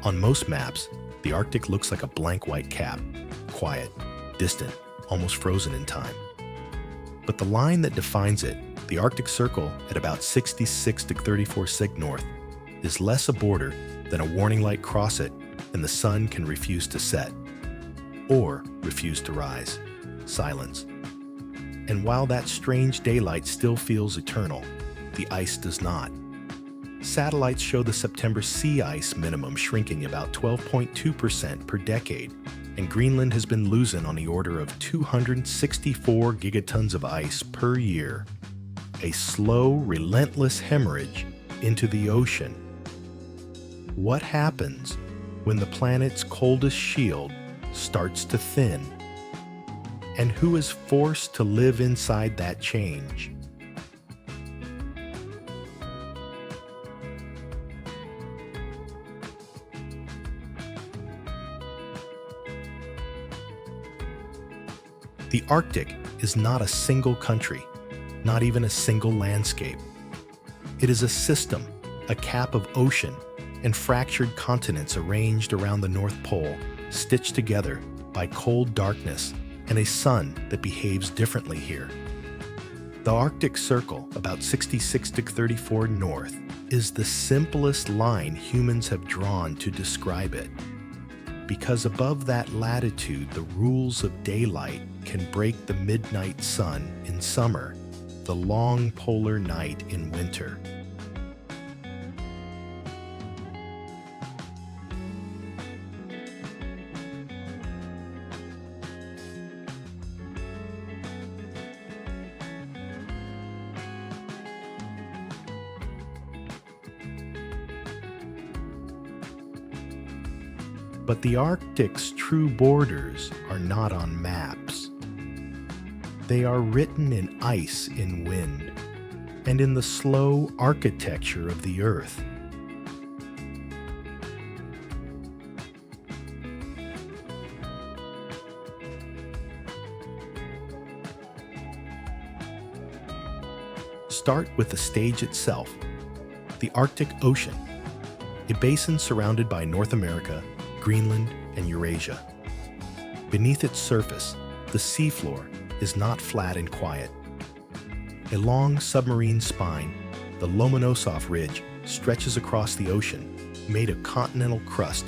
On most maps, the Arctic looks like a blank white cap, quiet, distant, almost frozen in time. But the line that defines it, the Arctic Circle at about 66 to 34 sig north, is less a border than a warning light cross it and the sun can refuse to set, or refuse to rise. Silence. And while that strange daylight still feels eternal, the ice does not. Satellites show the September sea ice minimum shrinking about 12.2% per decade, and Greenland has been losing on the order of 264 gigatons of ice per year. A slow, relentless hemorrhage into the ocean. What happens when the planet's coldest shield starts to thin? And who is forced to live inside that change? The Arctic is not a single country, not even a single landscape. It is a system, a cap of ocean, and fractured continents arranged around the North Pole, stitched together by cold darkness and a sun that behaves differently here. The Arctic Circle, about 66 to 34 north, is the simplest line humans have drawn to describe it. Because above that latitude, the rules of daylight can break the midnight sun in summer, the long polar night in winter. But the Arctic's true borders are not on maps. They are written in ice in wind, and in the slow architecture of the Earth. Start with the stage itself, the Arctic Ocean, a basin surrounded by North America, Greenland, and Eurasia. Beneath its surface, the seafloor is not flat and quiet. A long submarine spine, the Lomonosov Ridge, stretches across the ocean, made of continental crust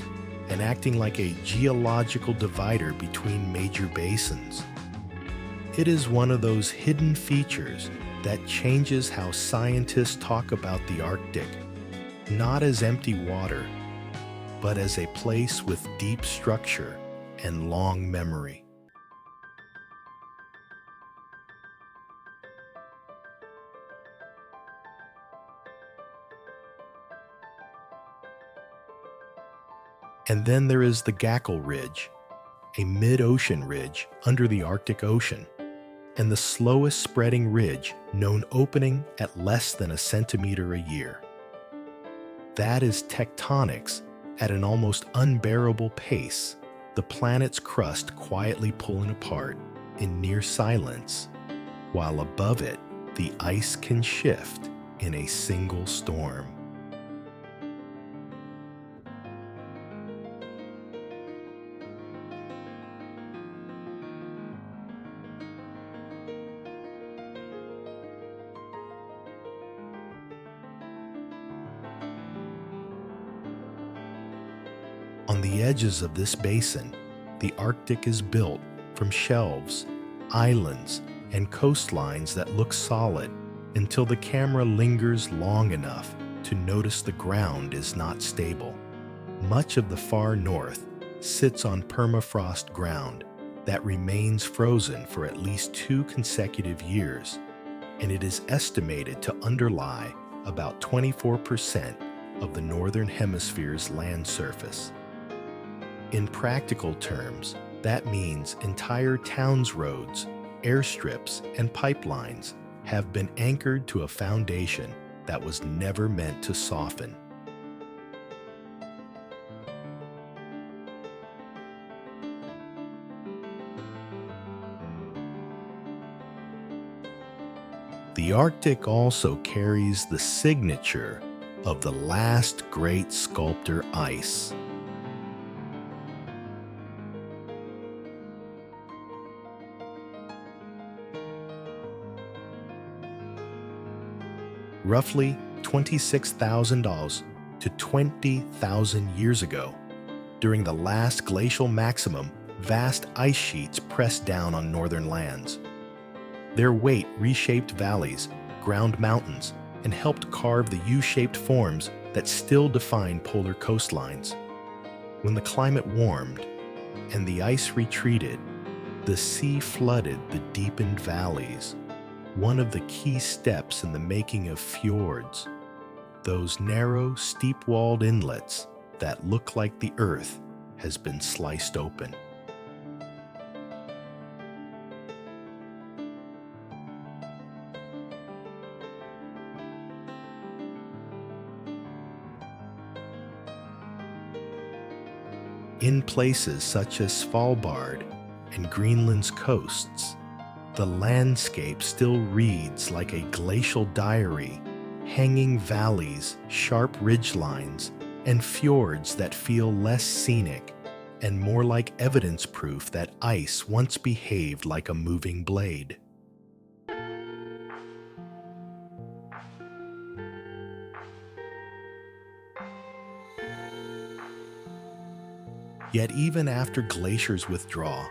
and acting like a geological divider between major basins. It is one of those hidden features that changes how scientists talk about the Arctic, not as empty water, but as a place with deep structure and long memory. And then there is the Gackle Ridge, a mid-ocean ridge under the Arctic Ocean, and the slowest spreading ridge known opening at less than a centimeter a year. That is tectonics at an almost unbearable pace, the planet's crust quietly pulling apart in near silence, while above it the ice can shift in a single storm. On the edges of this basin, the Arctic is built from shelves, islands, and coastlines that look solid until the camera lingers long enough to notice the ground is not stable. Much of the far north sits on permafrost ground that remains frozen for at least 2 consecutive years, and it is estimated to underlie about 24% of the northern hemisphere's land surface. In practical terms, that means entire towns' roads, airstrips, and pipelines have been anchored to a foundation that was never meant to soften. The Arctic also carries the signature of the last great sculptor, ice. roughly 26,000 to 20,000 years ago. During the last glacial maximum, vast ice sheets pressed down on northern lands. Their weight reshaped valleys, ground mountains, and helped carve the U-shaped forms that still define polar coastlines. When the climate warmed and the ice retreated, the sea flooded the deepened valleys, one of the key steps in the making of fjords, those narrow, steep-walled inlets that look like the earth has been sliced open. In places such as Svalbard and Greenland's coasts, the landscape still reads like a glacial diary, hanging valleys, sharp ridgelines, and fjords that feel less scenic and more like evidence proof that ice once behaved like a moving blade. Yet even after glaciers withdraw,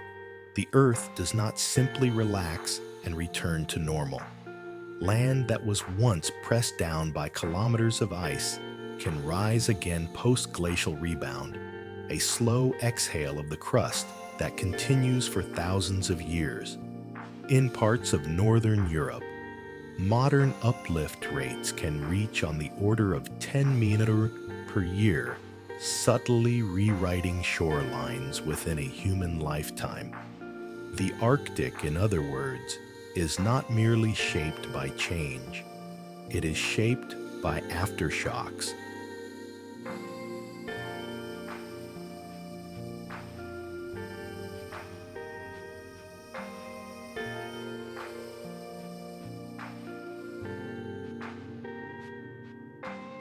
the Earth does not simply relax and return to normal. Land that was once pressed down by kilometers of ice can rise again post-glacial rebound, a slow exhale of the crust that continues for thousands of years. In parts of northern Europe, modern uplift rates can reach on the order of 10 meters per year, subtly rewriting shorelines within a human lifetime. The Arctic, in other words, is not merely shaped by change. It is shaped by aftershocks.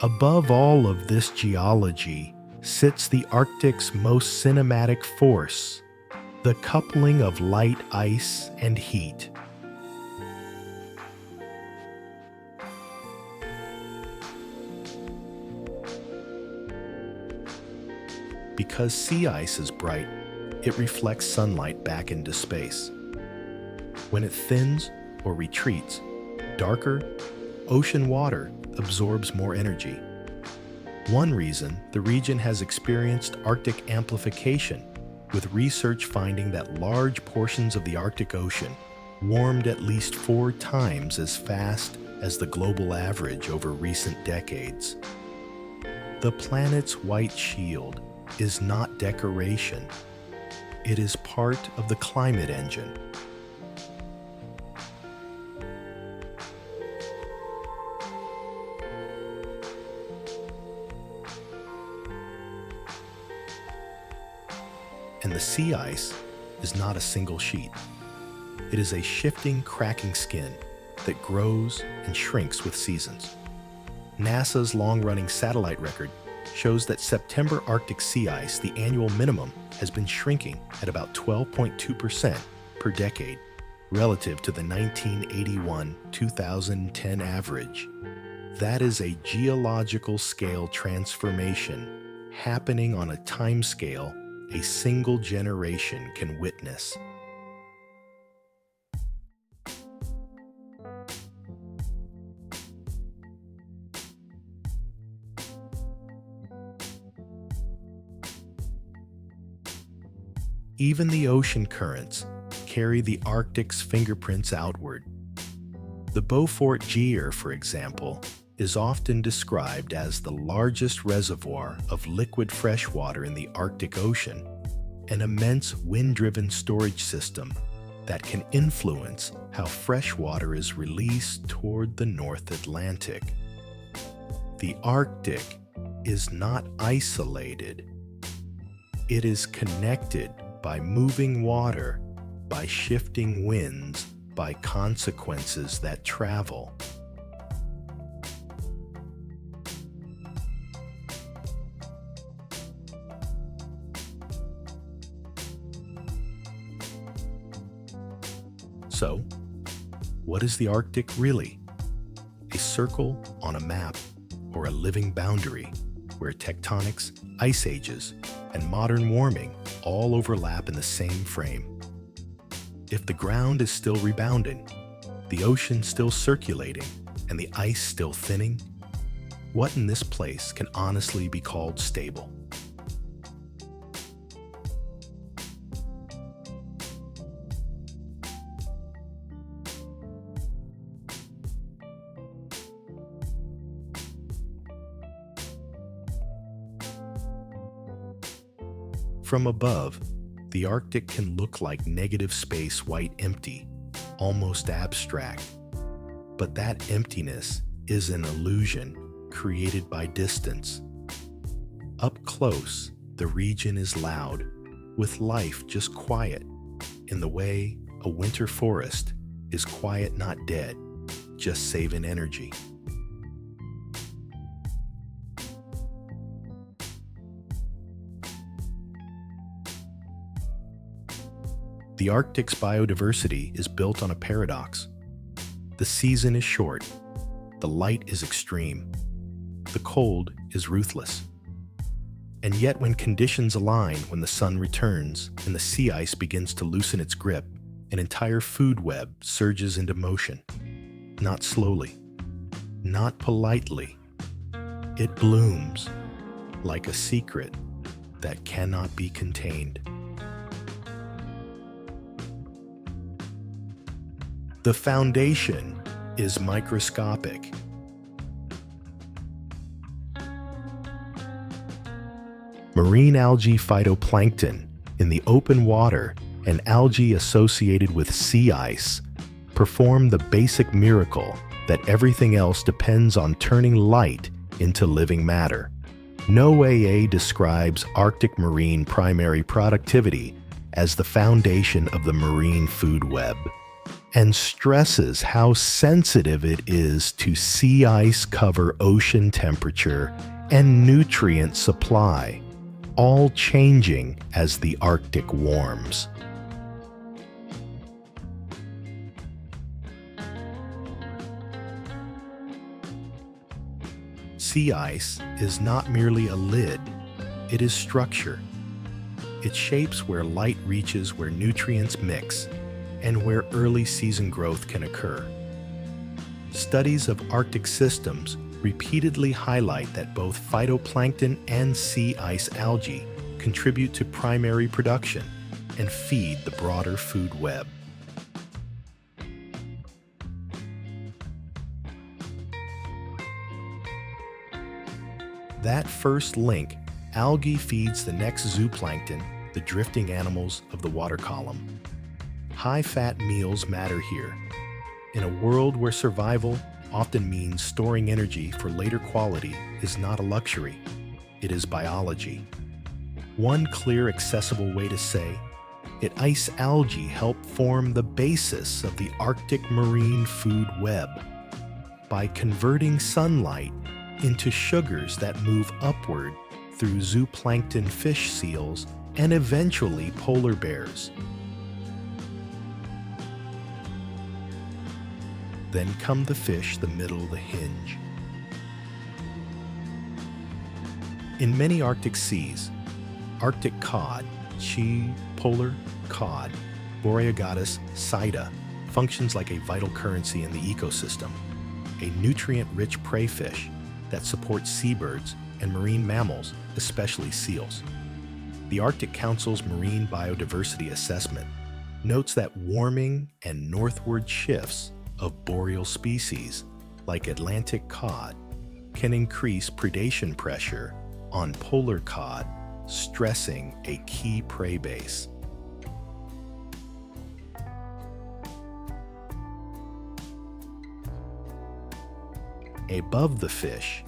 Above all of this geology sits the Arctic's most cinematic force, the coupling of light ice and heat. Because sea ice is bright, it reflects sunlight back into space. When it thins or retreats, darker, ocean water absorbs more energy. One reason the region has experienced Arctic amplification, with research finding that large portions of the Arctic Ocean warmed at least 4 times as fast as the global average over recent decades. The planet's white shield is not decoration. It is part of the climate engine. And the sea ice is not a single sheet. It is a shifting, cracking skin that grows and shrinks with seasons. NASA's long-running satellite record shows that September Arctic sea ice, the annual minimum, has been shrinking at about 12.2% per decade relative to the 1981-2010 average. That is a geological scale transformation happening on a timescale a single generation can witness. Even the ocean currents carry the Arctic's fingerprints outward. The Beaufort Gyre, for example, is often described as the largest reservoir of liquid freshwater in the Arctic Ocean, an immense wind-driven storage system that can influence how freshwater is released toward the North Atlantic. The Arctic is not isolated. It is connected by moving water, by shifting winds, by consequences that travel. So, what is the Arctic really? a circle on a map, or a living boundary where tectonics, ice ages, and modern warming all overlap in the same frame. If the ground is still rebounding, the ocean still circulating, and the ice still thinning, what in this place can honestly be called stable? From above, the Arctic can look like negative space white empty, almost abstract. But that emptiness is an illusion created by distance. Up close, the region is loud, with life just quiet, in the way a winter forest is quiet, not dead, just saving energy. The Arctic's biodiversity is built on a paradox. The season is short, the light is extreme, the cold is ruthless. And yet when conditions align, when the sun returns and the sea ice begins to loosen its grip, an entire food web surges into motion. Not slowly, not politely. It blooms like a secret that cannot be contained. The foundation is microscopic. Marine algae phytoplankton in the open water and algae associated with sea ice perform the basic miracle that everything else depends on turning light into living matter. No AA describes Arctic marine primary productivity as the foundation of the marine food web, and stresses how sensitive it is to sea ice cover, ocean temperature, and nutrient supply, all changing as the Arctic warms. Sea ice is not merely a lid, it is structure. It shapes where light reaches, where nutrients mix, and where early season growth can occur. Studies of Arctic systems repeatedly highlight that both phytoplankton and sea ice algae contribute to primary production and feed the broader food web. That first link, algae feeds the next zooplankton, the drifting animals of the water column. High-fat meals matter here. In a world where survival often means storing energy for later quality is not a luxury, it is biology. One clear, accessible way to say it, ice algae help form the basis of the Arctic marine food web by converting sunlight into sugars that move upward through zooplankton fish seals and eventually polar bears. Then come the fish, the middle, the hinge. In many Arctic seas, Arctic cod, polar cod, Boreagotus sida, functions like a vital currency in the ecosystem, a nutrient-rich prey fish that supports seabirds and marine mammals, especially seals. The Arctic Council's Marine Biodiversity Assessment notes that warming and northward shifts of boreal species, like Atlantic cod, can increase predation pressure on polar cod, stressing a key prey base. Above the fish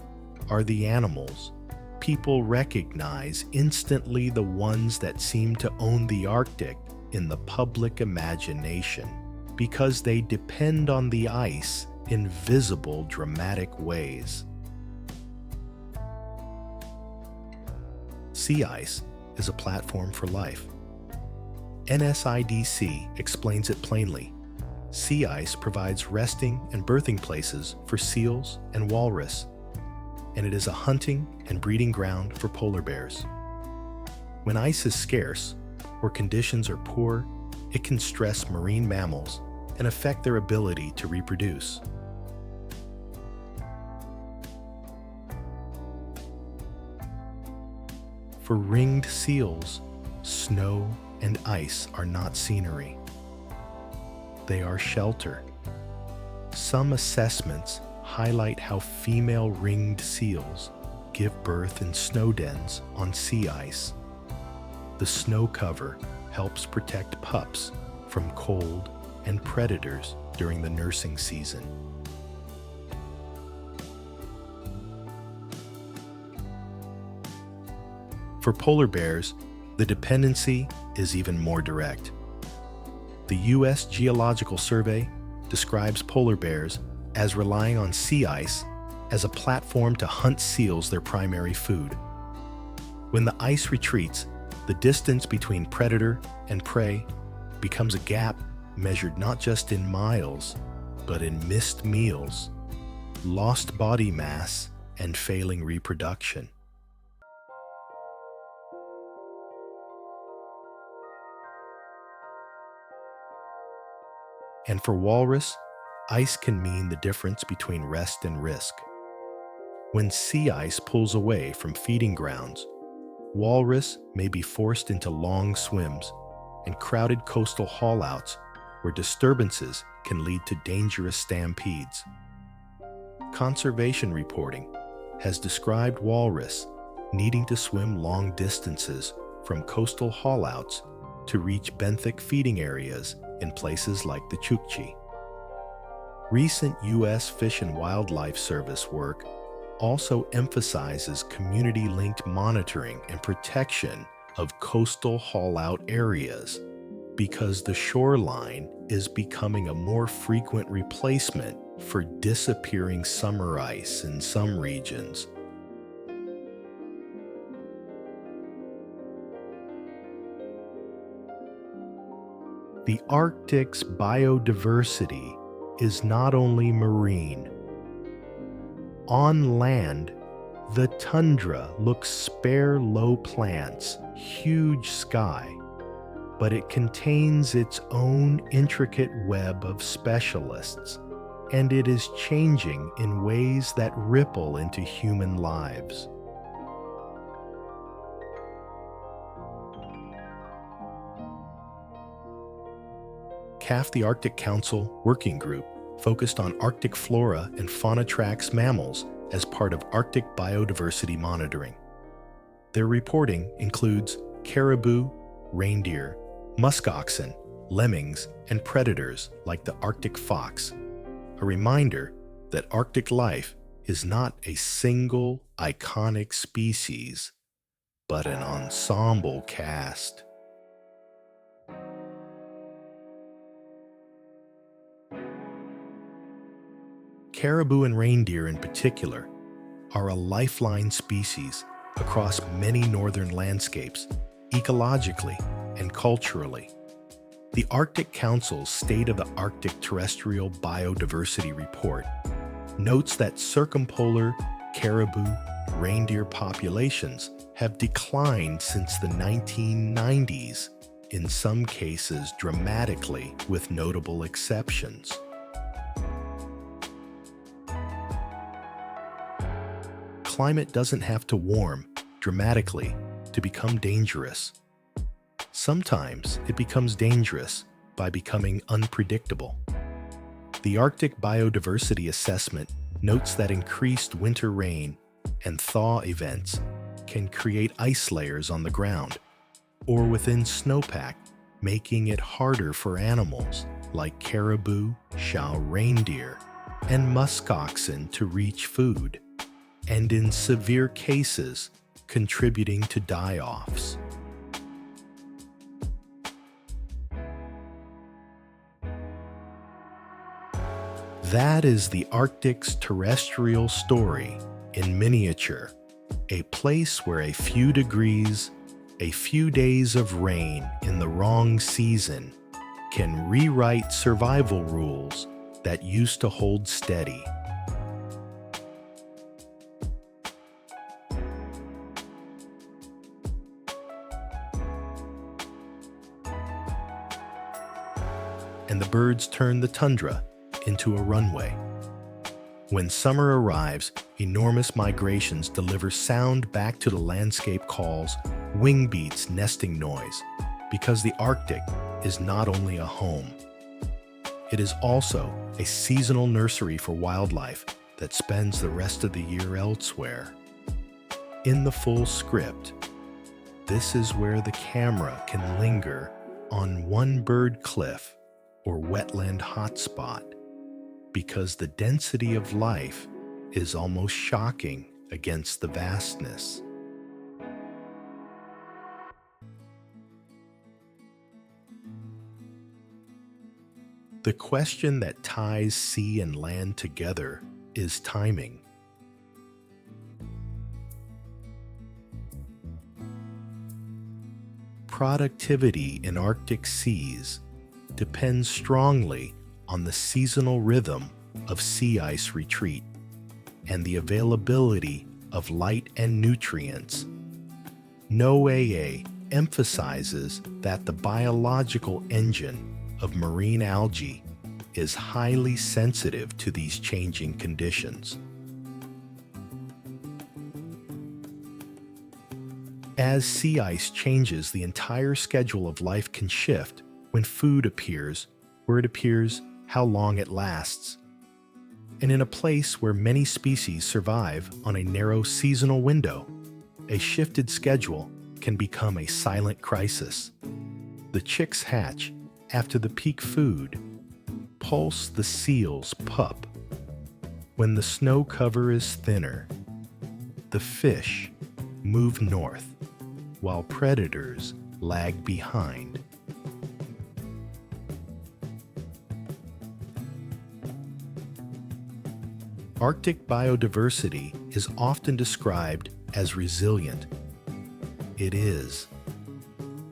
are the animals. People recognize instantly the ones that seem to own the Arctic in the public imagination, because they depend on the ice in visible, dramatic ways. Sea ice is a platform for life. NSIDC explains it plainly. sea ice provides resting and birthing places for seals and walrus, and it is a hunting and breeding ground for polar bears. When ice is scarce, or conditions are poor, it can stress marine mammals and affect their ability to reproduce. For ringed seals, snow and ice are not scenery. They are shelter. Some assessments highlight how female ringed seals give birth in snow dens on sea ice. The snow cover helps protect pups from cold and predators during the nursing season. For polar bears, the dependency is even more direct. The U.S. Geological Survey describes polar bears as relying on sea ice as a platform to hunt seals, their primary food. When the ice retreats, the distance between predator and prey becomes a gap measured not just in miles, but in missed meals, lost body mass, and failing reproduction. And for walrus, ice can mean the difference between rest and risk. When sea ice pulls away from feeding grounds, walrus may be forced into long swims and crowded coastal haulouts where disturbances can lead to dangerous stampedes. Conservation reporting has described walrus needing to swim long distances from coastal haulouts to reach benthic feeding areas in places like the Chukchi. Recent U.S. Fish and Wildlife Service work also emphasizes community-linked monitoring and protection of coastal haul-out areas because the shoreline is becoming a more frequent replacement for disappearing summer ice in some regions. The Arctic's biodiversity is not only marine. On land, the tundra looks spare low plants, huge sky, but it contains its own intricate web of specialists, and it is changing in ways that ripple into human lives. CAF, the Arctic Council Working Group, focused on Arctic flora and fauna tracks mammals as part of Arctic biodiversity monitoring. Their reporting includes caribou, reindeer, muskoxen, lemmings, and predators like the Arctic fox, a reminder that Arctic life is not a single iconic species, but an ensemble cast. Caribou and reindeer in particular are a lifeline species across many northern landscapes, ecologically and culturally. The Arctic Council's State of the Arctic Terrestrial Biodiversity Report notes that circumpolar caribou reindeer populations have declined since the 1990s, in some cases dramatically, with notable exceptions. Climate doesn't have to warm dramatically to become dangerous. Sometimes it becomes dangerous by becoming unpredictable. The Arctic Biodiversity Assessment notes that increased winter rain and thaw events can create ice layers on the ground or within snowpack, making it harder for animals like caribou, Shao reindeer, and muskoxen to reach food, and in severe cases, contributing to die-offs. That is the Arctic's terrestrial story in miniature, a place where a few degrees, a few days of rain in the wrong season can rewrite survival rules that used to hold steady. And the birds turn the tundra into a runway. When summer arrives, enormous migrations deliver sound back to the landscape calls, wing beats, nesting noise, because the Arctic is not only a home. It is also a seasonal nursery for wildlife that spends the rest of the year elsewhere. In the full script, this is where the camera can linger on one bird cliff or wetland hotspot, because the density of life is almost shocking against the vastness. The question that ties sea and land together is timing. Productivity in Arctic seas depends strongly on the seasonal rhythm of sea ice retreat and the availability of light and nutrients. NOAA emphasizes that the biological engine of marine algae is highly sensitive to these changing conditions. As sea ice changes, the entire schedule of life can shift. When food appears, where it appears, how long it lasts. And in a place where many species survive on a narrow seasonal window, a shifted schedule can become a silent crisis. The chicks hatch after the peak food. Pulse the seals pup. When the snow cover is thinner, the fish move north, while predators lag behind. Arctic biodiversity is often described as resilient. It is.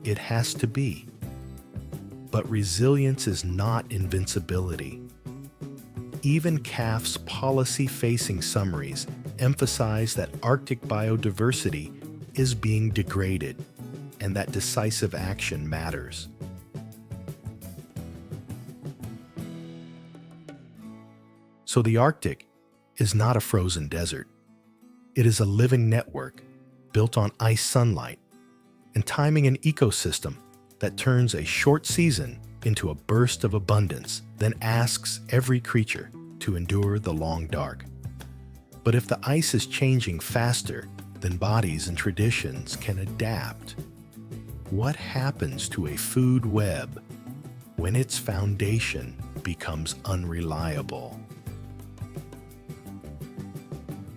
It has to be. But resilience is not invincibility. Even CAF's policy-facing summaries emphasize that Arctic biodiversity is being degraded and that decisive action matters. So the Arctic is not a frozen desert. It is a living network built on ice sunlight and timing an ecosystem that turns a short season into a burst of abundance, then asks every creature to endure the long dark. But if the ice is changing faster than bodies and traditions can adapt, what happens to a food web when its foundation becomes unreliable?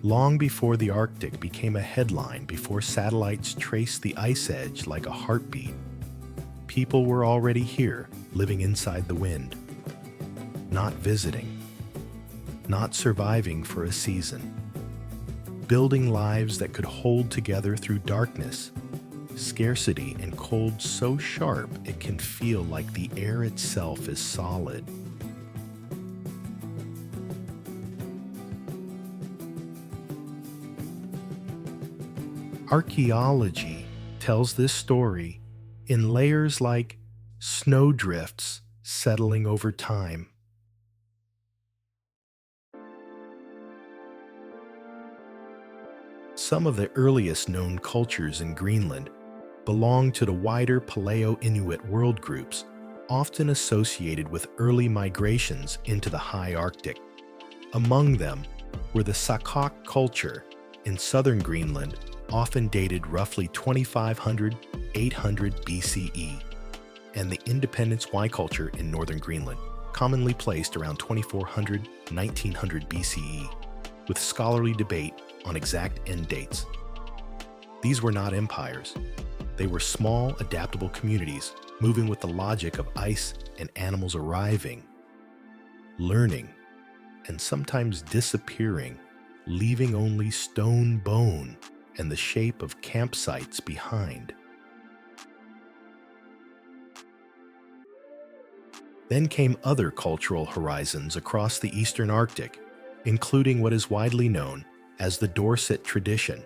Long before the Arctic became a headline, before satellites traced the ice edge like a heartbeat, people were already here, living inside the wind, not visiting, not surviving for a season, building lives that could hold together through darkness, scarcity, and cold so sharp it can feel like the air itself is solid. Archaeology tells this story in layers like snowdrifts settling over time. Some of the earliest known cultures in Greenland belong to the wider Paleo-Inuit world groups, often associated with early migrations into the high Arctic. Among them were the Sakak culture in southern Greenland, often dated roughly 2500-800 BCE, and the Independence Y culture in northern Greenland, commonly placed around 2400-1900 BCE, with scholarly debate on exact end dates. These were not empires. They were small, adaptable communities, moving with the logic of ice and animals arriving, learning, and sometimes disappearing, leaving only stone bone and the shape of campsites behind. Then came other cultural horizons across the Eastern Arctic, including what is widely known as the Dorset tradition,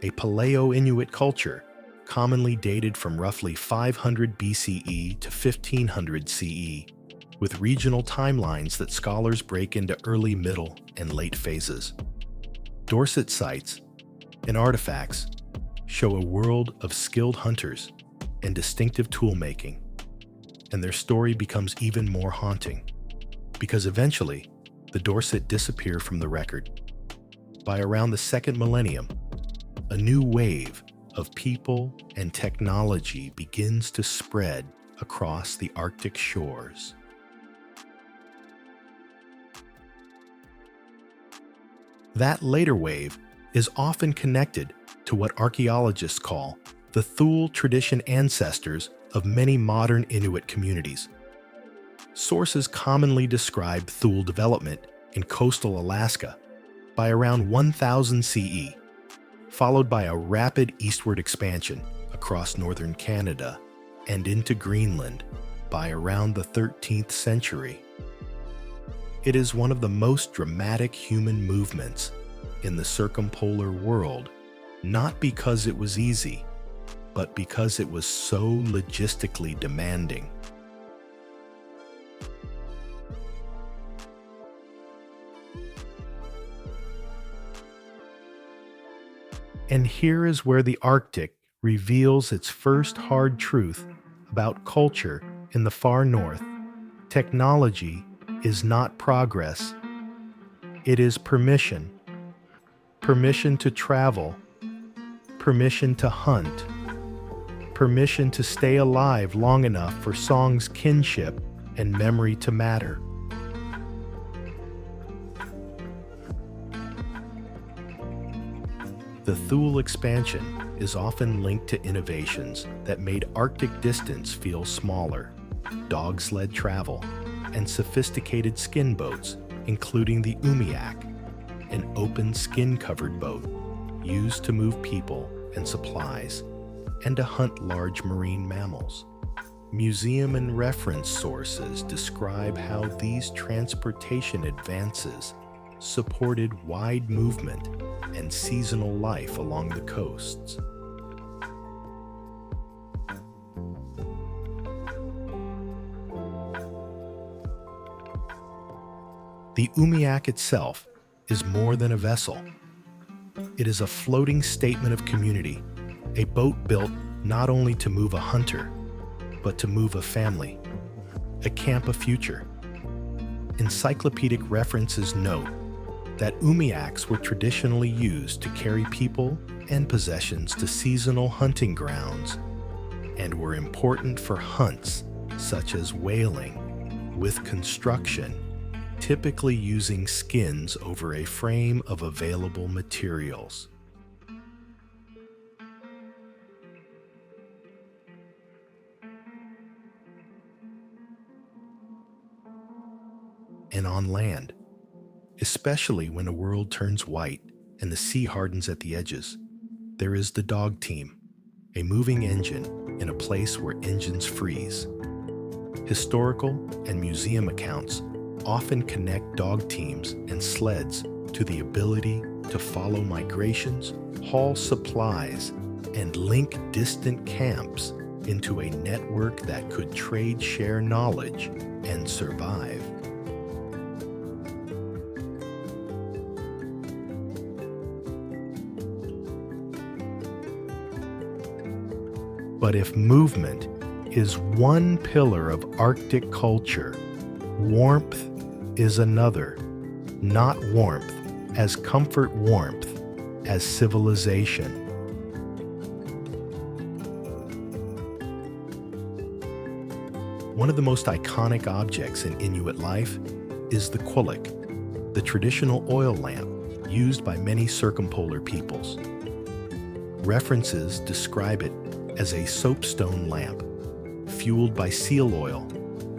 a Paleo-Inuit culture commonly dated from roughly 500 BCE to 1500 CE, with regional timelines that scholars break into early, middle, and late phases. Dorset sites and artifacts show a world of skilled hunters and distinctive tool-making, and their story becomes even more haunting, because eventually, the Dorset disappear from the record. By around the second millennium, a new wave of people and technology begins to spread across the Arctic shores. That later wave is often connected to what archaeologists call the Thule tradition ancestors of many modern Inuit communities. Sources commonly describe Thule development in coastal Alaska by around 1000 CE, followed by a rapid eastward expansion across northern Canada and into Greenland by around the 13th century. It is one of the most dramatic human movements in the circumpolar world, not because it was easy, but because it was so logistically demanding. And here is where the Arctic reveals its first hard truth about culture in the far north. Technology is not progress. It is permission. Permission to travel. Permission to hunt. Permission to stay alive long enough for song's kinship and memory to matter. The Thule expansion is often linked to innovations that made Arctic distance feel smaller, dog sled travel, and sophisticated skin boats, including the Umiak, an open skin-covered boat used to move people and supplies, and to hunt large marine mammals. Museum and reference sources describe how these transportation advances supported wide movement and seasonal life along the coasts. The Umiak itself is more than a vessel. It is a floating statement of community, a boat built not only to move a hunter, but to move a family, a camp of future. Encyclopedic references note that Umiaks were traditionally used to carry people and possessions to seasonal hunting grounds and were important for hunts such as whaling, with construction typically using skins over a frame of available materials. And on land, especially when a world turns white and the sea hardens at the edges, there is the dog team, a moving engine in a place where engines freeze. Historical and museum accounts often connect dog teams and sleds to the ability to follow migrations, haul supplies, and link distant camps into a network that could trade, share knowledge, and survive. But if movement is one pillar of Arctic culture, warmth is another. Not warmth as comfort, warmth as civilization. One of the most iconic objects in Inuit life is the quillik, the traditional oil lamp used by many circumpolar peoples. References describe it as a soapstone lamp, fueled by seal oil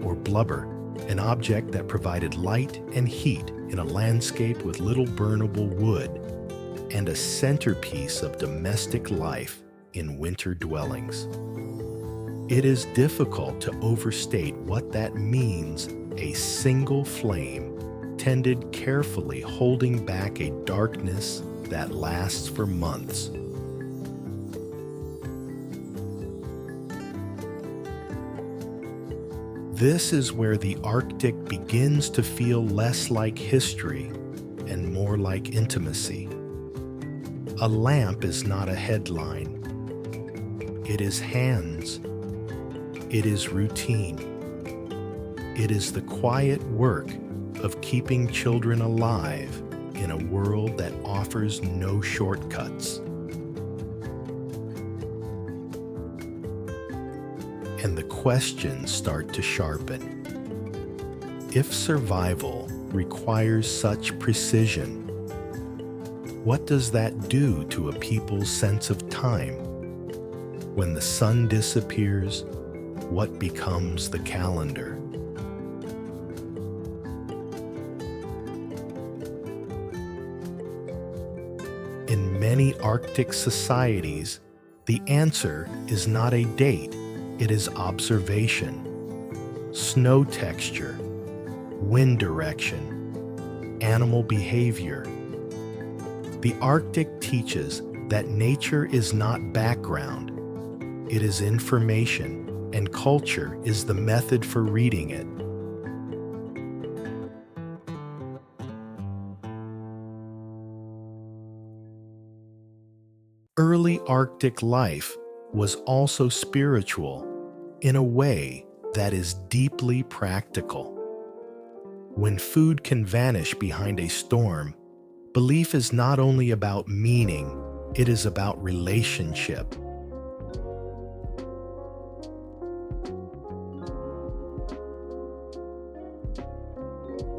or blubber, an object that provided light and heat in a landscape with little burnable wood, and a centerpiece of domestic life in winter dwellings. It is difficult to overstate what that means. A single flame, tended carefully, holding back a darkness that lasts for months. This is where the Arctic begins to feel less like history and more like intimacy. A lamp is not a headline. It is hands. It is routine. It is the quiet work of keeping children alive in a world that offers no shortcuts. And the questions start to sharpen. If survival requires such precision, what does that do to a people's sense of time? When the sun disappears, what becomes the calendar? In many Arctic societies, the answer is not a date. It is observation, snow texture, wind direction, animal behavior. The Arctic teaches that nature is not background, it is information, and culture is the method for reading it. Early Arctic life was also spiritual in a way that is deeply practical. When food can vanish behind a storm, belief is not only about meaning, it is about relationship.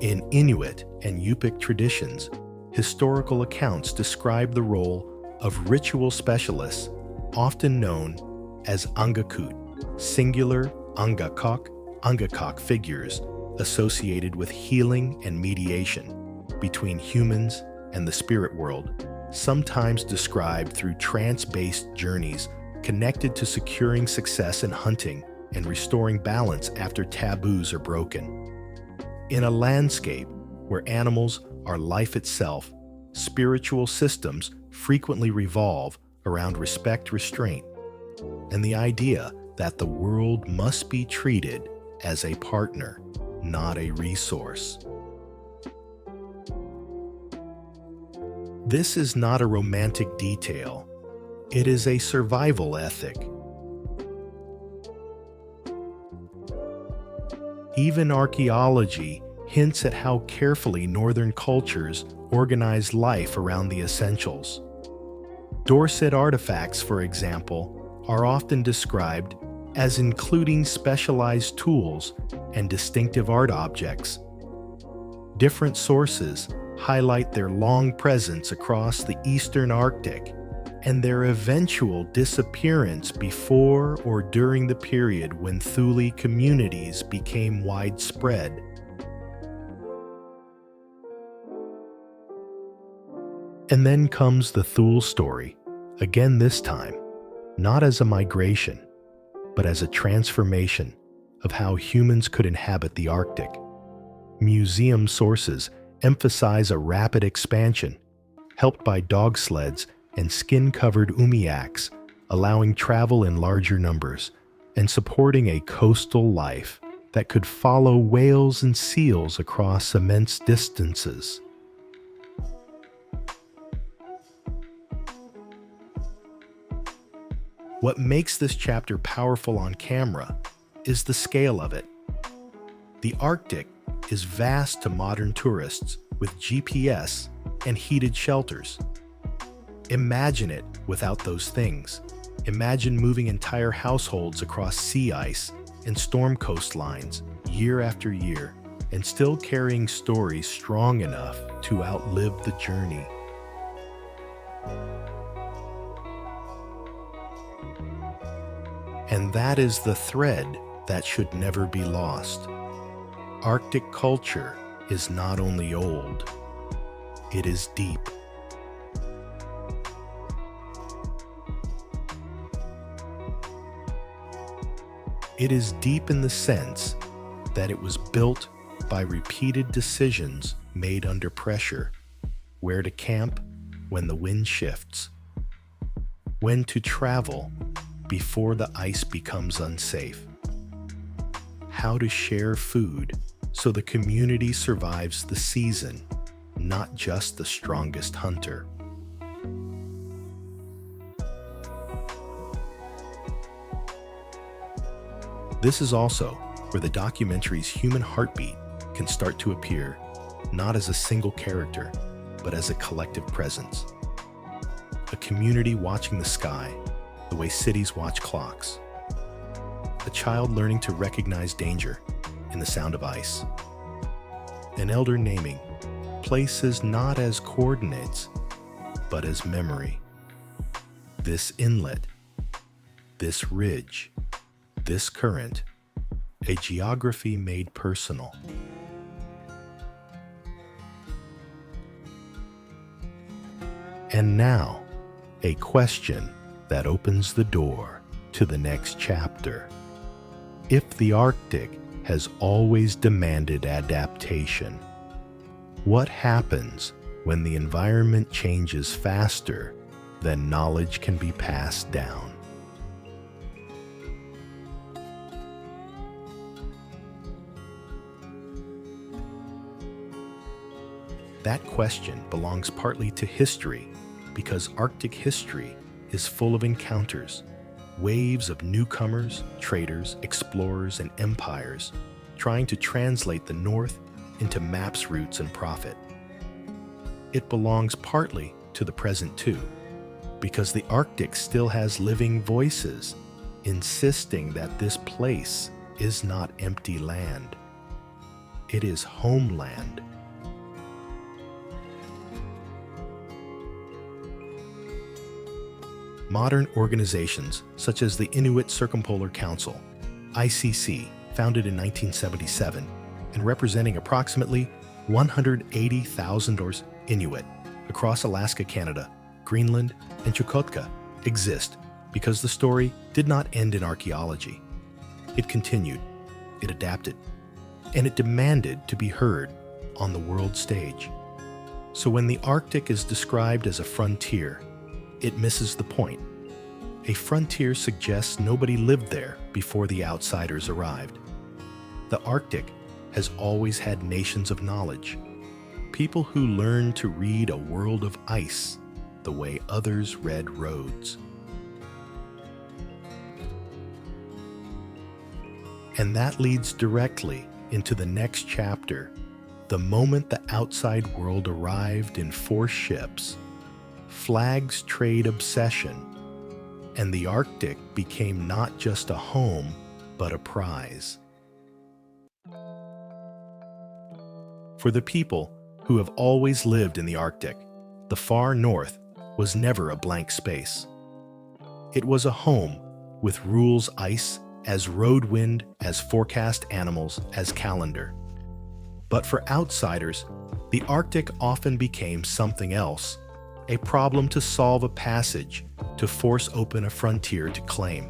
In Inuit and Yupik traditions, historical accounts describe the role of ritual specialists, often known as angakut, singular angakok figures associated with healing and mediation between humans and the spirit world, sometimes described through trance-based journeys connected to securing success in hunting and restoring balance after taboos are broken. In a landscape where animals are life itself, spiritual systems frequently revolve around respect, restraint, and the idea that the world must be treated as a partner, not a resource. This is not a romantic detail. It is a survival ethic. Even archaeology hints at how carefully northern cultures organize life around the essentials. Dorset artifacts, for example, are often described as including specialized tools and distinctive art objects. Different sources highlight their long presence across the eastern Arctic and their eventual disappearance before or during the period when Thule communities became widespread. And then comes the Thule story, again this time, not as a migration, but as a transformation of how humans could inhabit the Arctic. Museum sources emphasize a rapid expansion, helped by dog sleds and skin-covered umiaks, allowing travel in larger numbers, and supporting a coastal life that could follow whales and seals across immense distances. What makes this chapter powerful on camera is the scale of it. The Arctic is vast to modern tourists with GPS and heated shelters. Imagine it without those things. Imagine moving entire households across sea ice and storm coastlines year after year and still carrying stories strong enough to outlive the journey. And that is the thread that should never be lost. Arctic culture is not only old, it is deep. It is deep in the sense that it was built by repeated decisions made under pressure: where to camp when the wind shifts, when to travel before the ice becomes unsafe, how to share food so the community survives the season, not just the strongest hunter. This is also where the documentary's human heartbeat can start to appear, not as a single character, but as a collective presence. A community watching the sky the way cities watch clocks. A child learning to recognize danger in the sound of ice. An elder naming places not as coordinates, but as memory. This inlet, this ridge, this current, a geography made personal. And now, a question that opens the door to the next chapter. If the Arctic has always demanded adaptation, what happens when the environment changes faster than knowledge can be passed down? That question belongs partly to history, because Arctic history is full of encounters, waves of newcomers, traders, explorers, and empires trying to translate the North into maps, routes, and profit. It belongs partly to the present too, because the Arctic still has living voices, insisting that this place is not empty land. It is homeland. Modern organizations such as the Inuit Circumpolar Council, ICC, founded in 1977 and representing approximately 180,000 Inuit across Alaska, Canada, Greenland, and Chukotka, exist because the story did not end in archaeology. It continued, it adapted, and it demanded to be heard on the world stage. So when the Arctic is described as a frontier, it misses the point. A frontier suggests nobody lived there before the outsiders arrived. The Arctic has always had nations of knowledge, people who learned to read a world of ice the way others read roads. And that leads directly into the next chapter, the moment the outside world arrived in 4 ships. Flags trade obsession, and the Arctic became not just a home, but a prize. For the people who have always lived in the Arctic, the far north was never a blank space. It was a home with rules, ice, as road wind, as forecast animals, as calendar. But for outsiders, the Arctic often became something else, a problem to solve, a passage to force open, a frontier to claim.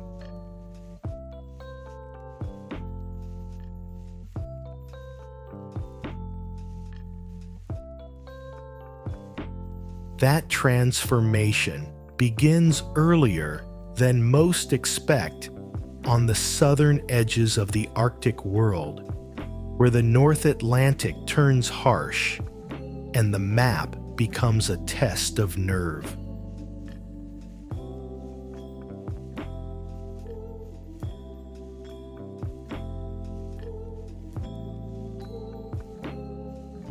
That transformation begins earlier than most expect on the southern edges of the Arctic world, where the North Atlantic turns harsh and the map becomes a test of nerve.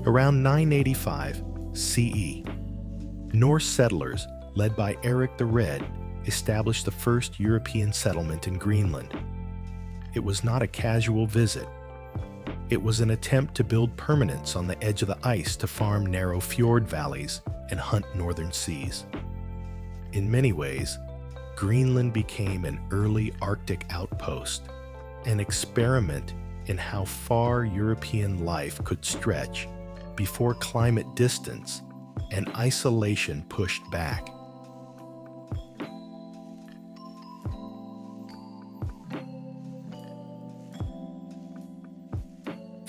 Around 985 CE, Norse settlers led by Eric the Red established the first European settlement in Greenland. It was not a casual visit. It was an attempt to build permanence on the edge of the ice to farm narrow fjord valleys and hunt northern seas. In many ways, Greenland became an early Arctic outpost, an experiment in how far European life could stretch before climate distance and isolation pushed back.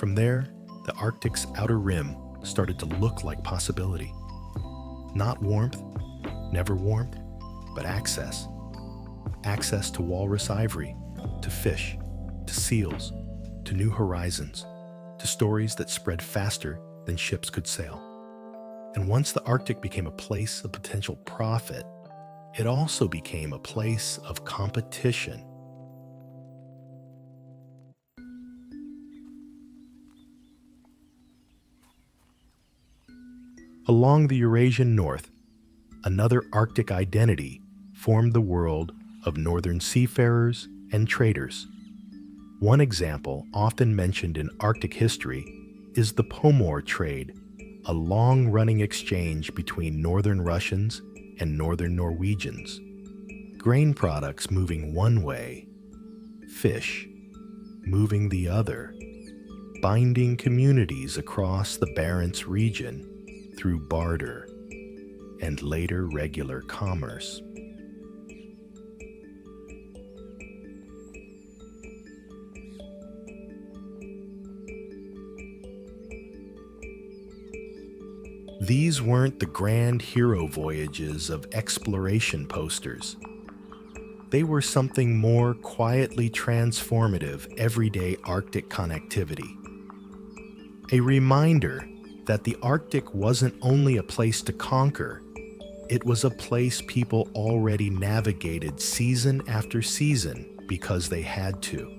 From there, the Arctic's outer rim started to look like possibility. Not warmth, never warmth, but access. Access to walrus ivory, to fish, to seals, to new horizons, to stories that spread faster than ships could sail. And once the Arctic became a place of potential profit, it also became a place of competition. Along the Eurasian North, another Arctic identity formed the world of northern seafarers and traders. One example often mentioned in Arctic history is the Pomor trade, a long-running exchange between northern Russians and northern Norwegians. Grain products moving one way, fish moving the other, binding communities across the Barents region through barter and later regular commerce. These weren't the grand hero voyages of exploration posters. They were something more quietly transformative, everyday Arctic connectivity. A reminder that the Arctic wasn't only a place to conquer, it was a place people already navigated season after season because they had to.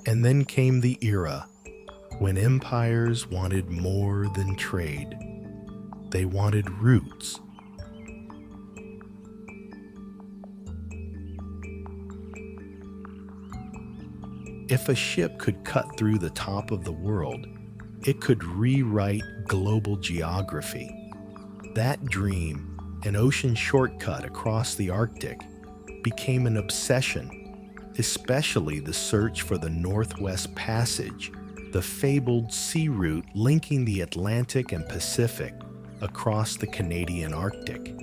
And then came the era when empires wanted more than trade. They wanted roots. If a ship could cut through the top of the world, it could rewrite global geography. That dream, an ocean shortcut across the Arctic, became an obsession, especially the search for the Northwest Passage, the fabled sea route linking the Atlantic and Pacific across the Canadian Arctic.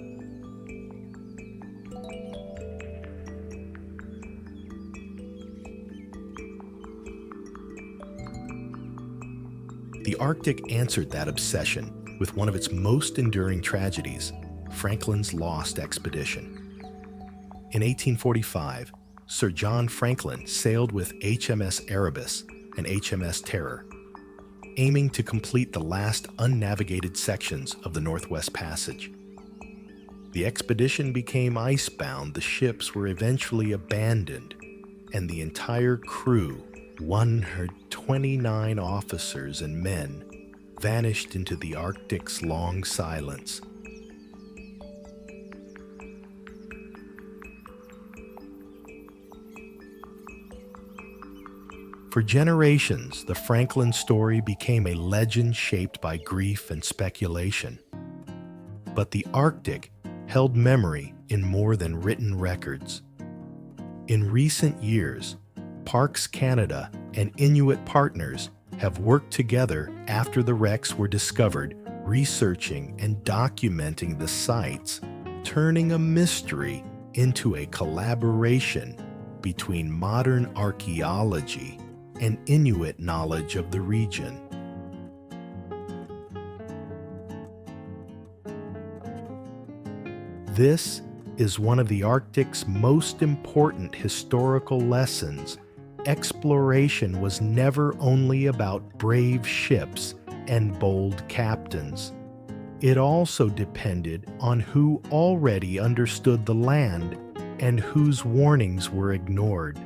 The Arctic answered that obsession with one of its most enduring tragedies, Franklin's Lost Expedition. In 1845, Sir John Franklin sailed with HMS Erebus and HMS Terror, aiming to complete the last unnavigated sections of the Northwest Passage. The expedition became icebound, the ships were eventually abandoned, and the entire crew, 129 officers and men, vanished into the Arctic's long silence. For generations, the Franklin story became a legend shaped by grief and speculation. But the Arctic held memory in more than written records. In recent years, Parks Canada and Inuit partners have worked together after the wrecks were discovered, researching and documenting the sites, turning a mystery into a collaboration between modern archaeology and Inuit knowledge of the region. This is one of the Arctic's most important historical lessons. Exploration was never only about brave ships and bold captains. It also depended on who already understood the land and whose warnings were ignored.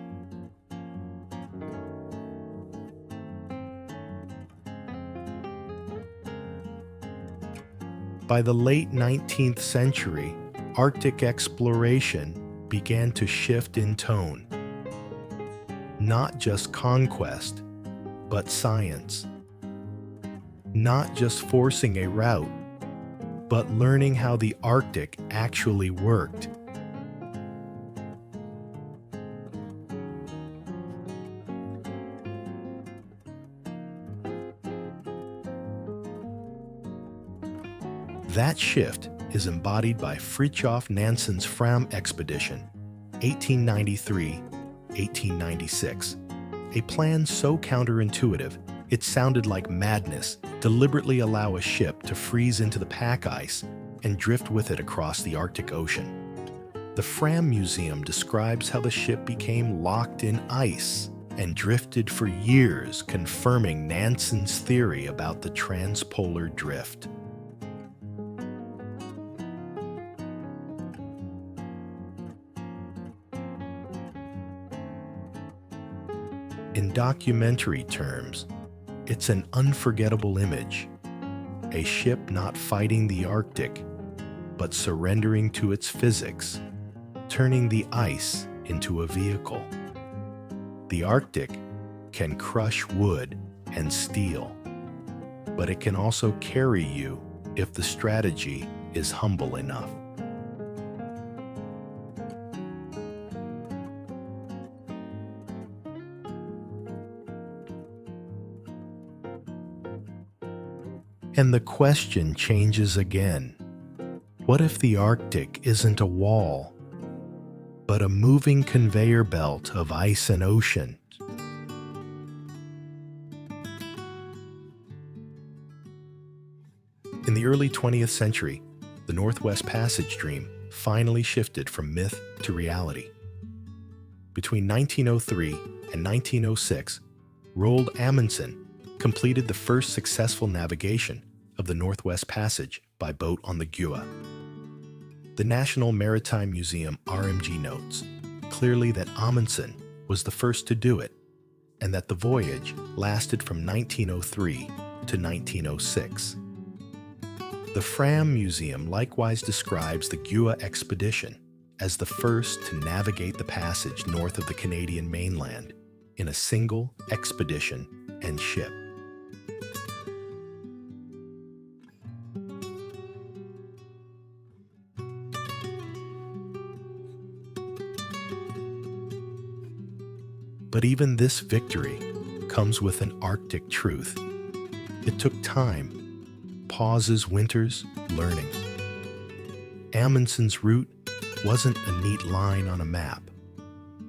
By the late 19th century, Arctic exploration began to shift in tone. Not just conquest, but science. Not just forcing a route, but learning how the Arctic actually worked. That shift is embodied by Fridtjof Nansen's Fram expedition, 1893-1896, a plan so counterintuitive it sounded like madness, deliberately allow a ship to freeze into the pack ice and drift with it across the Arctic Ocean. The Fram Museum describes how the ship became locked in ice and drifted for years, confirming Nansen's theory about the transpolar drift. In documentary terms, it's an unforgettable image. A ship not fighting the Arctic, but surrendering to its physics, turning the ice into a vehicle. The Arctic can crush wood and steel, but it can also carry you if the strategy is humble enough. And the question changes again. What if the Arctic isn't a wall, but a moving conveyor belt of ice and ocean? In the early 20th century, the Northwest Passage dream finally shifted from myth to reality. Between 1903 and 1906, Roald Amundsen completed the first successful navigation of the Northwest Passage by boat on the Gjöa. The National Maritime Museum RMG notes clearly that Amundsen was the first to do it, and that the voyage lasted from 1903 to 1906. The Fram Museum likewise describes the Gjöa expedition as the first to navigate the passage north of the Canadian mainland in a single expedition and ship. But even this victory comes with an Arctic truth. It took time, pauses, winters, learning. Amundsen's route wasn't a neat line on a map.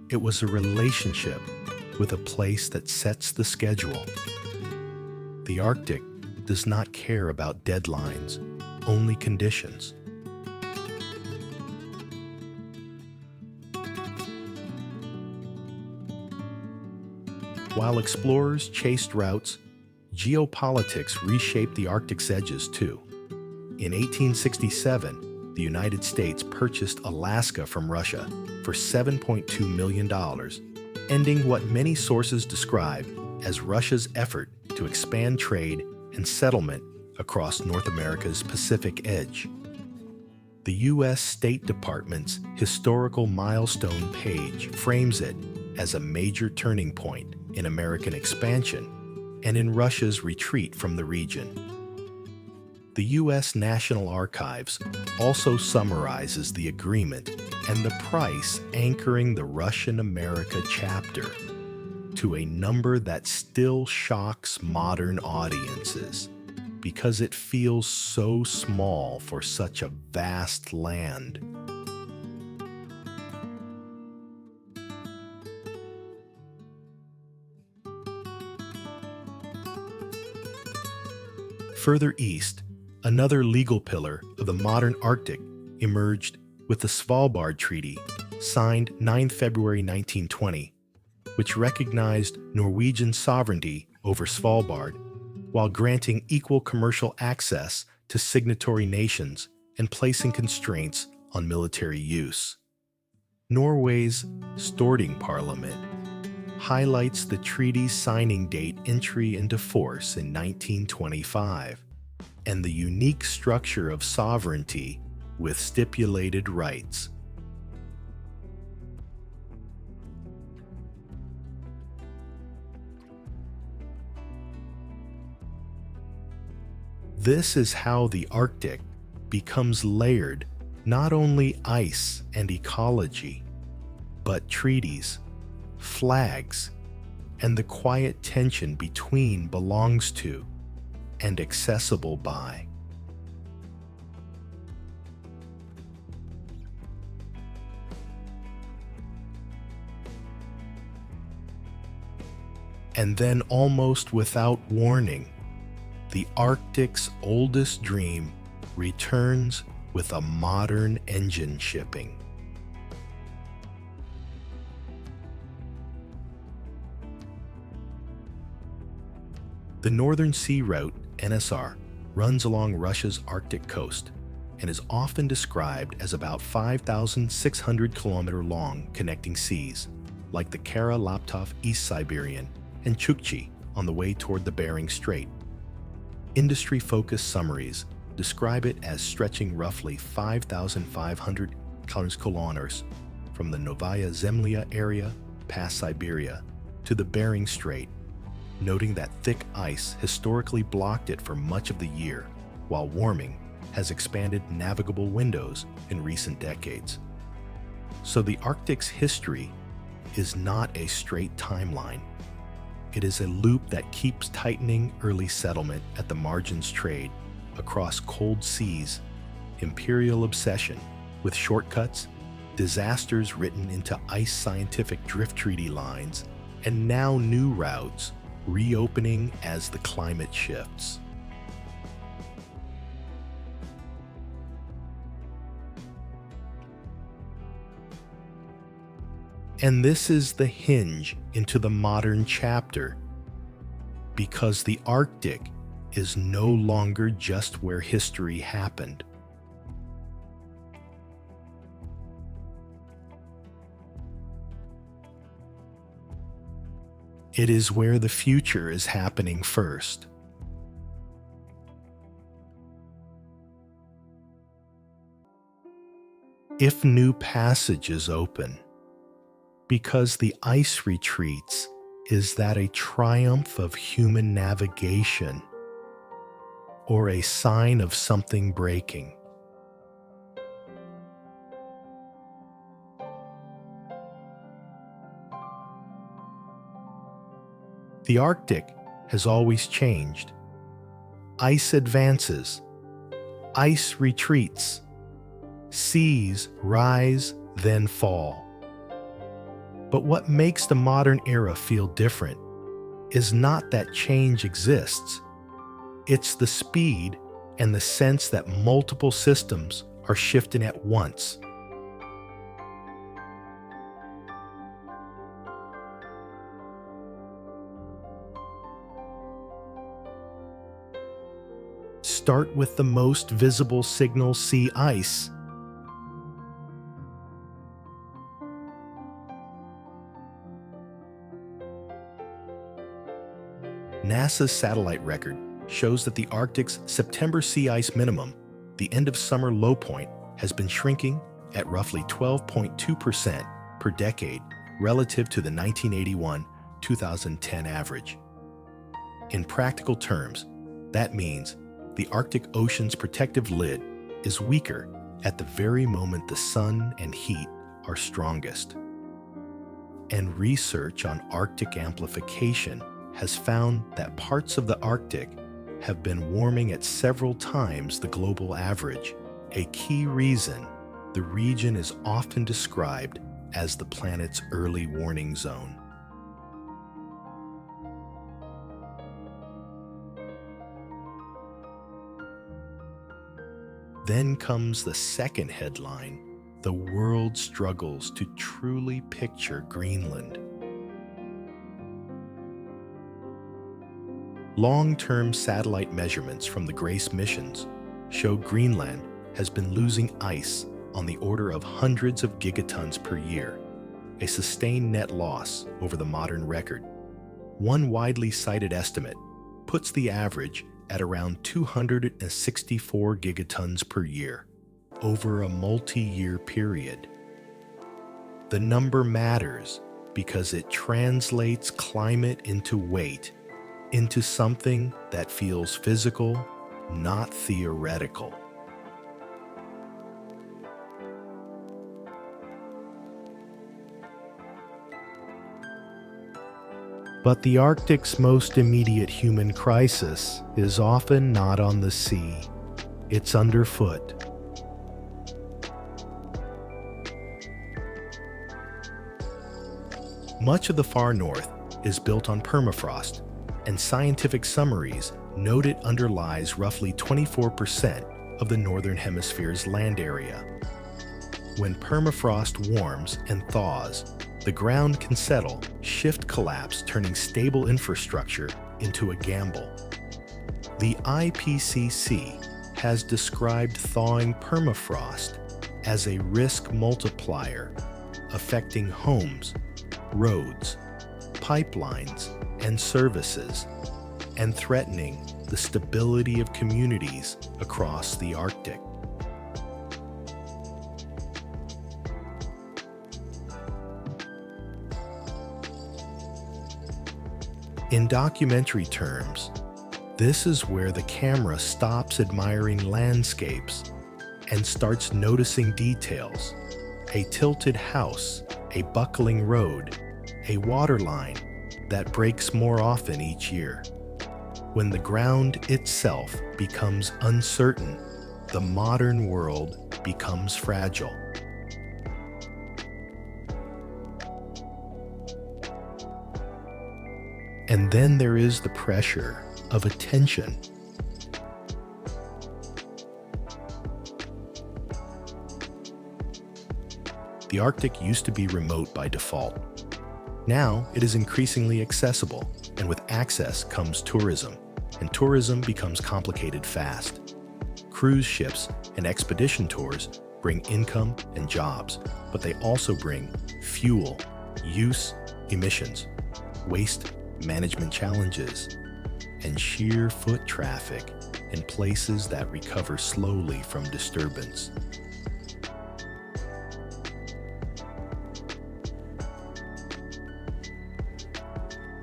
It was a relationship with a place that sets the schedule. The Arctic does not care about deadlines, only conditions. While explorers chased routes, geopolitics reshaped the Arctic's edges too. In 1867, the United States purchased Alaska from Russia for $7.2 million, ending what many sources describe as Russia's effort to expand trade and settlement across North America's Pacific edge. The U.S. State Department's historical milestone page frames it as a major turning point in American expansion and in Russia's retreat from the region. The U.S. National Archives also summarizes the agreement and the price anchoring the Russian-America chapter to a number that still shocks modern audiences because it feels so small for such a vast land. Further east, another legal pillar of the modern Arctic emerged with the Svalbard Treaty, signed 9 February 1920, which recognized Norwegian sovereignty over Svalbard while granting equal commercial access to signatory nations and placing constraints on military use. Norway's Storting Parliament highlights the treaty's signing date entry into force in 1925 and the unique structure of sovereignty with stipulated rights. This is how the Arctic becomes layered not only ice and ecology, but treaties, flags, and the quiet tension between belongs to and accessible by. And then, almost without warning, the Arctic's oldest dream returns with a modern engine shipping. The Northern Sea Route, NSR, runs along Russia's Arctic coast and is often described as about 5,600 km long, connecting seas like the Kara-Laptov East Siberian and Chukchi on the way toward the Bering Strait. Industry-focused summaries describe it as stretching roughly 5,500 kilometers from the Novaya Zemlya area past Siberia to the Bering Strait, noting that thick ice historically blocked it for much of the year, while warming has expanded navigable windows in recent decades. So the Arctic's history is not a straight timeline. It is a loop that keeps tightening early settlement at the margins trade across cold seas, imperial obsession with shortcuts, disasters written into ice scientific drift treaty lines, and now new routes reopening as the climate shifts. And this is the hinge into the modern chapter, because the Arctic is no longer just where history happened. It is where the future is happening first. If new passages open, because the ice retreats, is that a triumph of human navigation or a sign of something breaking? The Arctic has always changed. Ice advances, ice retreats, seas rise, then fall. But what makes the modern era feel different is not that change exists. It's the speed and the sense that multiple systems are shifting at once. Start with the most visible signal, sea ice. NASA's satellite record shows that the Arctic's September sea ice minimum, the end of summer low point, has been shrinking at roughly 12.2% per decade relative to the 1981-2010 average. In practical terms, that means the Arctic Ocean's protective lid is weaker at the very moment the sun and heat are strongest. And research on Arctic amplification has found that parts of the Arctic have been warming at several times the global average, a key reason the region is often described as the planet's early warning zone. Then comes the second headline: the world struggles to truly picture Greenland. Long-term satellite measurements from the GRACE missions show Greenland has been losing ice on the order of hundreds of gigatons per year, a sustained net loss over the modern record. One widely cited estimate puts the average at around 264 gigatons per year over a multi-year period. The number matters because it translates climate into weight, into something that feels physical, not theoretical. But the Arctic's most immediate human crisis is often not on the sea. It's underfoot. Much of the far north is built on permafrost, and scientific summaries note it underlies roughly 24% of the Northern Hemisphere's land area. When permafrost warms and thaws, the ground can settle, shift collapse, turning stable infrastructure into a gamble. The IPCC has described thawing permafrost as a risk multiplier affecting homes, roads, pipelines, and services, and threatening the stability of communities across the Arctic. In documentary terms, this is where the camera stops admiring landscapes and starts noticing details: a tilted house, a buckling road, a water line that breaks more often each year. When the ground itself becomes uncertain, the modern world becomes fragile. And then there is the pressure of attention. The Arctic used to be remote by default. Now it is increasingly accessible, and with access comes tourism, and tourism becomes complicated fast. Cruise ships and expedition tours bring income and jobs, but they also bring fuel, use, emissions, waste management challenges, and sheer foot traffic in places that recover slowly from disturbance.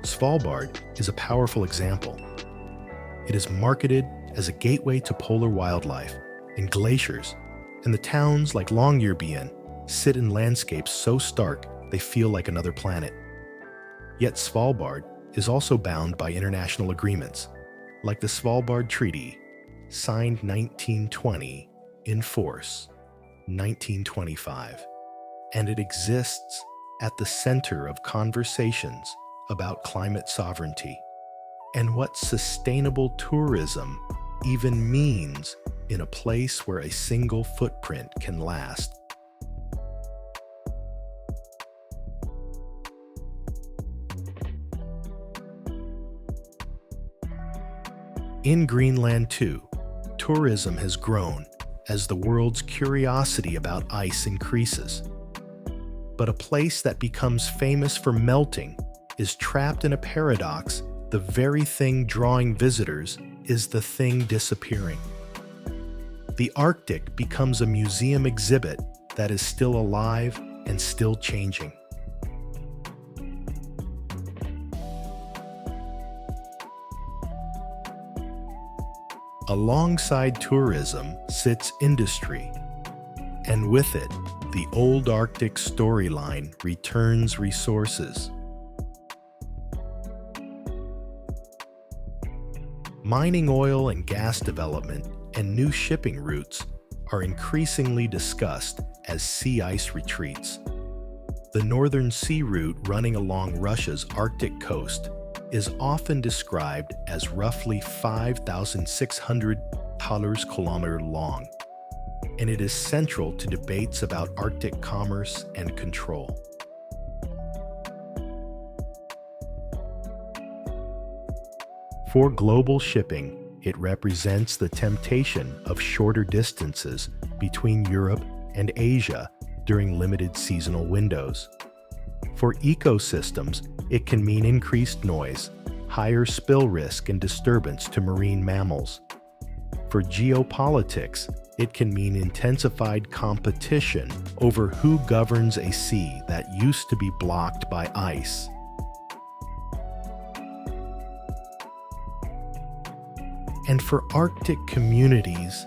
Svalbard is a powerful example. It is marketed as a gateway to polar wildlife and glaciers, and the towns like Longyearbyen sit in landscapes so stark they feel like another planet. Yet Svalbard is also bound by international agreements, like the Svalbard Treaty, signed 1920, in force 1925, and it exists at the center of conversations about climate sovereignty and what sustainable tourism even means in a place where a single footprint can last. In Greenland, too, tourism has grown as the world's curiosity about ice increases. But a place that becomes famous for melting is trapped in a paradox. The very thing drawing visitors is the thing disappearing. The Arctic becomes a museum exhibit that is still alive and still changing. Alongside tourism sits industry, and with it, the old Arctic storyline returns resources. Mining oil and gas development and new shipping routes are increasingly discussed as sea ice retreats. The Northern Sea Route running along Russia's Arctic coast is often described as roughly 5,600 kilometers long, and it is central to debates about Arctic commerce and control. For global shipping, it represents the temptation of shorter distances between Europe and Asia during limited seasonal windows. For ecosystems, it can mean increased noise, higher spill risk and disturbance to marine mammals. For geopolitics, it can mean intensified competition over who governs a sea that used to be blocked by ice. And for Arctic communities,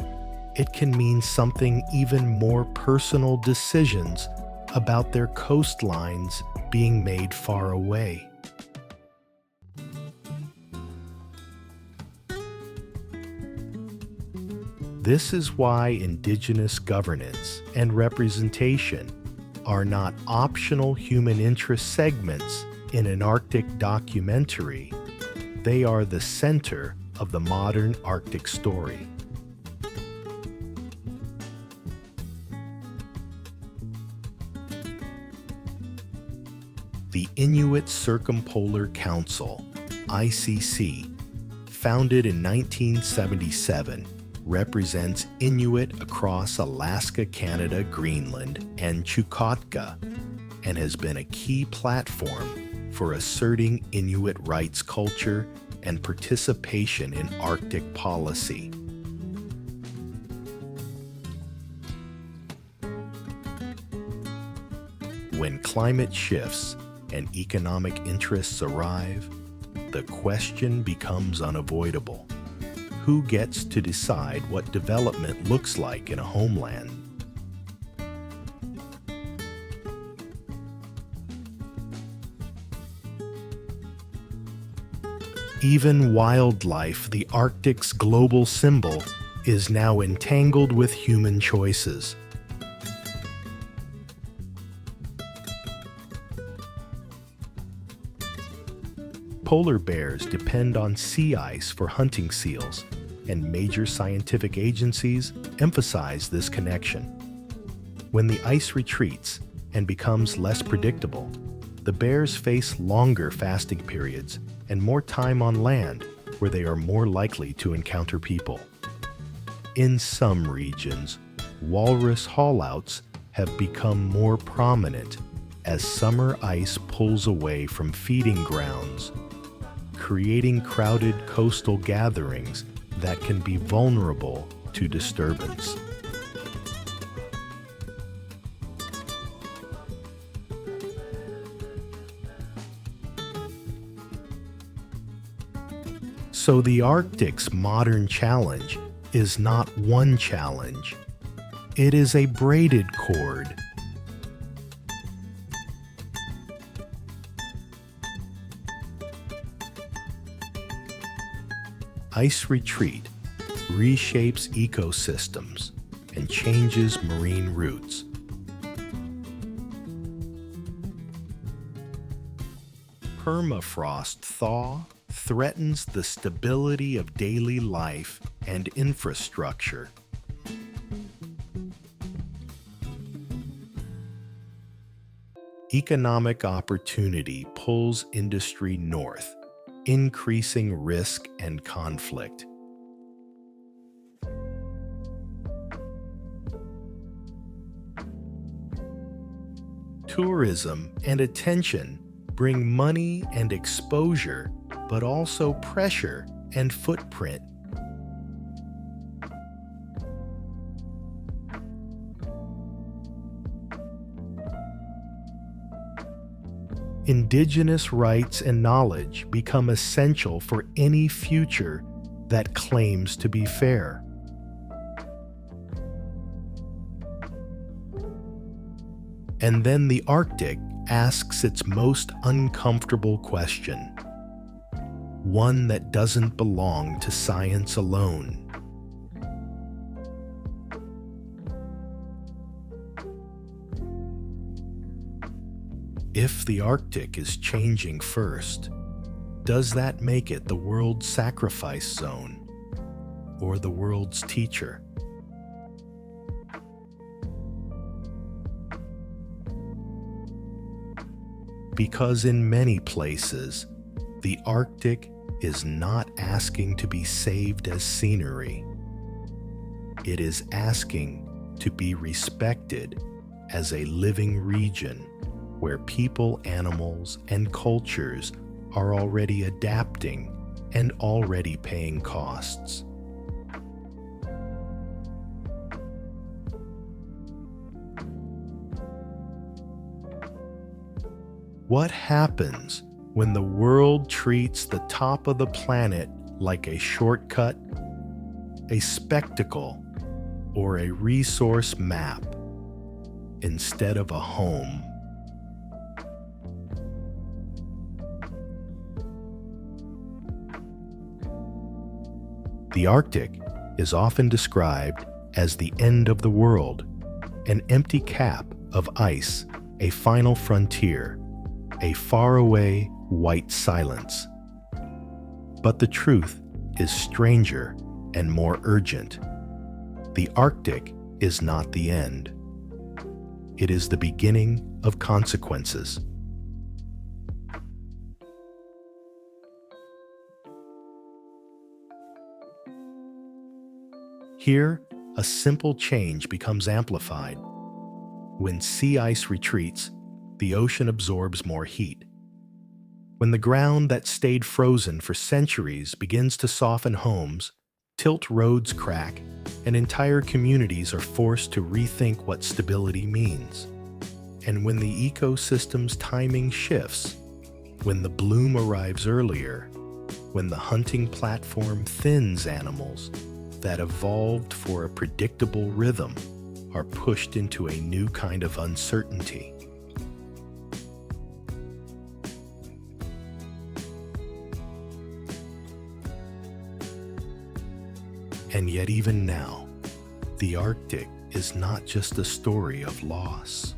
it can mean something even more personal: decisions about their coastlines being made far away. This is why indigenous governance and representation are not optional human interest segments In an Arctic documentary, they are the center of the modern Arctic story. The Inuit Circumpolar Council, ICC, founded in 1977, represents Inuit across Alaska, Canada, Greenland, and Chukotka, and has been a key platform for asserting Inuit rights culture and participation in Arctic policy. When climate shifts and economic interests arrive, the question becomes unavoidable. Who gets to decide what development looks like in a homeland? Even wildlife, the Arctic's global symbol, is now entangled with human choices. Polar bears depend on sea ice for hunting seals, and major scientific agencies emphasize this connection. When the ice retreats and becomes less predictable, the bears face longer fasting periods and more time on land, where they are more likely to encounter people. In some regions, walrus haulouts have become more prominent as summer ice pulls away from feeding grounds, creating crowded coastal gatherings that can be vulnerable to disturbance. So the Arctic's modern challenge is not one challenge. It is a braided cord. Ice retreat reshapes ecosystems and changes marine routes. Permafrost thaw threatens the stability of daily life and infrastructure. Economic opportunity pulls industry north, increasing risk and conflict. Tourism and attention bring money and exposure, but also pressure and footprint. Indigenous rights and knowledge become essential for any future that claims to be fair. And then the Arctic asks its most uncomfortable question, one that doesn't belong to science alone. If the Arctic is changing first, does that make it the world's sacrifice zone or the world's teacher? Because in many places, the Arctic is not asking to be saved as scenery. It is asking to be respected as a living region where people, animals, and cultures are already adapting and already paying costs. What happens when the world treats the top of the planet like a shortcut, a spectacle, or a resource map instead of a home? The Arctic is often described as the end of the world, an empty cap of ice, a final frontier, a faraway white silence. But the truth is stranger and more urgent. The Arctic is not the end. It is the beginning of consequences. Here, a simple change becomes amplified. When sea ice retreats, the ocean absorbs more heat. When the ground that stayed frozen for centuries begins to soften homes, tilt roads crack, and entire communities are forced to rethink what stability means. And when the ecosystem's timing shifts, when the bloom arrives earlier, when the hunting platform thins, animals that evolved for a predictable rhythm are pushed into a new kind of uncertainty. And yet even now, the Arctic is not just a story of loss.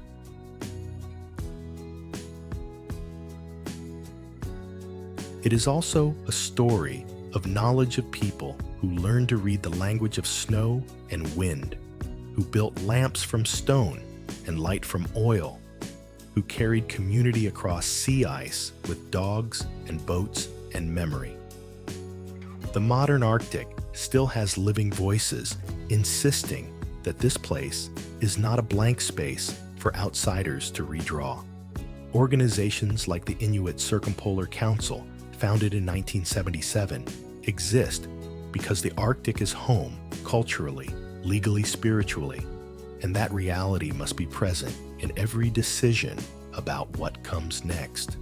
It is also a story of knowledge of people who learned to read the language of snow and wind, who built lamps from stone and light from oil, who carried community across sea ice with dogs and boats and memory. The modern Arctic still has living voices insisting that this place is not a blank space for outsiders to redraw. Organizations like the Inuit Circumpolar Council, founded in 1977, exist because the Arctic is home culturally, legally, spiritually, and that reality must be present in every decision about what comes next.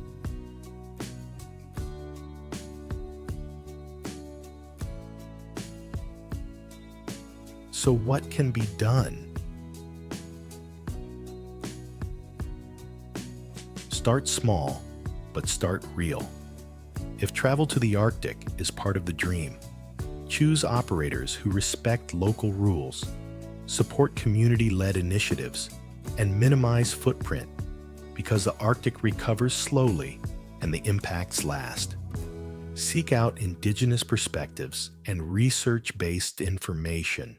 So what can be done? Start small, but start real. If travel to the Arctic is part of the dream, choose operators who respect local rules, support community-led initiatives, and minimize footprint, because the Arctic recovers slowly and the impacts last. Seek out indigenous perspectives and research-based information.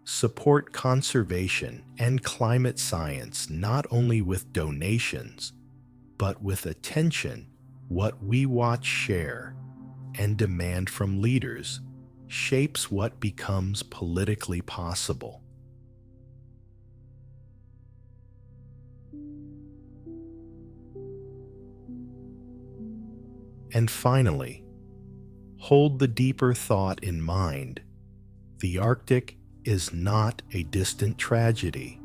Support conservation and climate science not only with donations, but with attention. What we watch, share, and demand from leaders shapes what becomes politically possible. And finally, hold the deeper thought in mind. The Arctic is not a distant tragedy.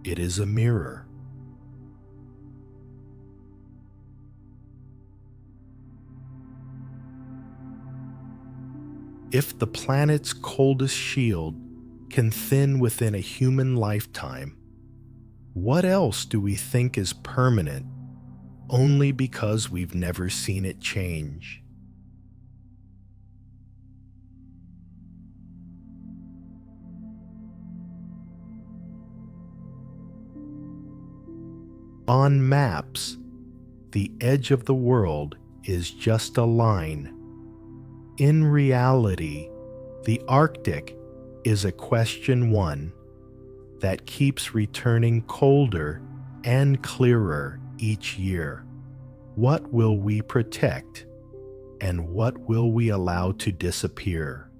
It is a mirror. If the planet's coldest shield can thin within a human lifetime, what else do we think is permanent only because we've never seen it change? On maps, the edge of the world is just a line. In reality, the Arctic is a question one that keeps returning colder and clearer each year. What will we protect, and what will we allow to disappear?